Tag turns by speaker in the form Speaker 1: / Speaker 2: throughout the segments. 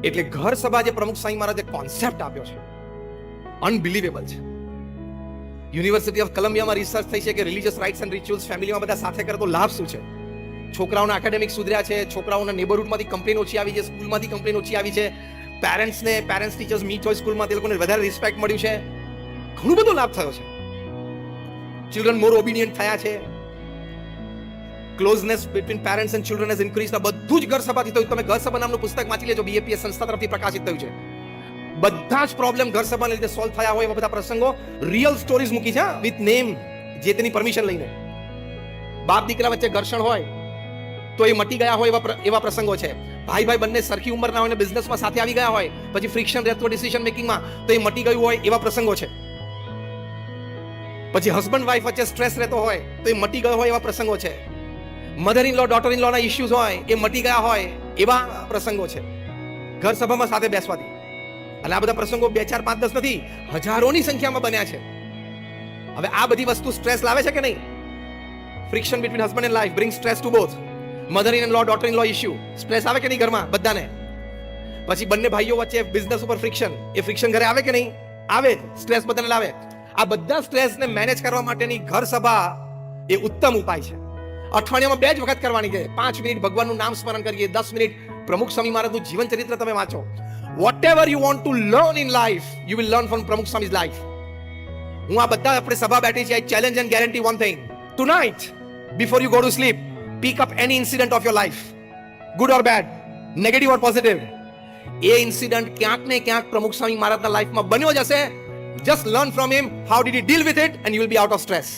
Speaker 1: એટલે ઘર સભા જે પ્રમુખ સ્વામી મહારાજે કોન્સેપ્ટ આપ્યો છે, અનબિલીવેબલ છે. યુનિવર્સિટી ઓફ કોલંબિયામાં રિસર્ચ થઈ છે કે રિલિજિયસ રાઇટ્સ એન્ડ રિચ્યુઅલ્સ ફેમિલીમાં બધા સાથે કરે તો લાભ શું છે. છોકરાઓના એકેડેમિક સુધર્યા છે, છોકરાઓના નેબરહુડમાંથી કમ્પ્લેન ઓછી આવી છે, સ્કૂલમાંથી કમ્પ્લેન ઓછી આવી છે, પેરેન્ટ્સ ટીચર્સ મીટ હોય સ્કૂલમાં, તે લોકોને વધારે રિસ્પેક્ટ મળ્યું છે, ઘણો બધો લાભ થયો છે. ચિલ્ડ્રન મોર ઓબિડિયન્ટ થયા છે, closeness between parents and children has increase. બધું જ ઘર સભાથી થયું. તમે ઘર સભા નામનું પુસ્તક વાંચી લેજો, બીએપીએસ સંસ્થા તરફથી પ્રકાશિત થયું છે. બધા જ પ્રોબ્લેમ ઘર સભાને લીધે સોલ્વ થયા હોય એવા બધા પ્રસંગો, રિયલ સ્ટોરીઝ મૂકી છે વિથ નેમ, જે તેની પરમિશન લઈને. બાપ દીકરા વચ્ચે ઘર્ષણ હોય તો એ મટી ગયા હોય એવા પ્રસંગો છે. ભાઈ બંને સરખી ઉંમરના હોય ને બિઝનેસમાં સાથે આવી ગયા હોય, પછી ફ્રિક્શન રહેતું ડિસિઝન મેકિંગમાં, તો એ મટી ગયું હોય એવા પ્રસંગો છે. પછી હસબન્ડ વાઈફ વચ્ચે સ્ટ્રેસ રહેતો હોય તો એ મટી ગયો હોય એવા પ્રસંગો છે. Mother in law daughter in law ના ઇશ્યુઝ હોય એ મટી ગયા હોય એવા પ્રસંગો છે ઘર સભામાં સાથે બેસવાથી. અને આ બધા પ્રસંગો 2, 4, 5, 10 નથી, હજારોની સંખ્યામાં બન્યા છે. હવે આ બધી વસ્તુ સ્ટ્રેસ લાવે છે કે નહીં? Friction between husband and wife bring stress to both. Mother in law daughter in law issue, stress આવે કે નહીં ઘરમાં બધાને? પછી બંને ભાઈઓ વચ્ચે બિઝનેસ ઉપર ફ્રિક્શન, એ ફ્રિક્શન ઘરે આવે કે નહીં? આવે. સ્ટ્રેસ બધાને લાવે. આ બધા સ્ટ્રેસને મેનેજ કરવા માટેની ઘર સભા એ ઉત્તમ ઉપાય છે. અઠવાડિયામાં 2 જ વખત કરવાની છે. 5 મિનિટ ભગવાનનું નામ સ્મરણ કરીએ, 10 મિનિટ પ્રમુખ સ્વામી મહારાજનું જીવન ચરિત્ર તમે વાંચો. Whatever you want to learn in life, you will learn from પ્રમુખ સ્વામીઝ લાઈફ. હું આ બધા આપણે સભા બેઠી છે, I challenge and guarantee one thing. Tonight before you go to sleep, pick up any incident of your life, good or bad, negative or positive. A incident ક્યાંક ને ક્યાંક પ્રમુખ સ્વામી મહારાજના લાઈફમાં બન્યો જ હશે. just learn from him, how did he deal with it, and you will be out of stress.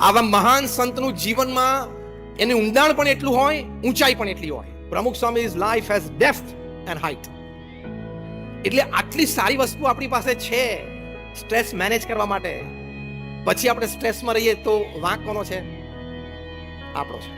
Speaker 1: આવા મહાન સંતનું જીવનમાં એનું ઊંડાણ પણ એટલું હોય, ઊંચાઈ પણ એટલી હોય. પ્રમુખ સ્વામી's life has depth and height. એટલે આટલી સારી વસ્તુ આપણી પાસે છે સ્ટ્રેસ મેનેજ કરવા માટે. પછી આપણે સ્ટ્રેસમાં રહીએ તો વાંક કોનો છે? આપણો છે.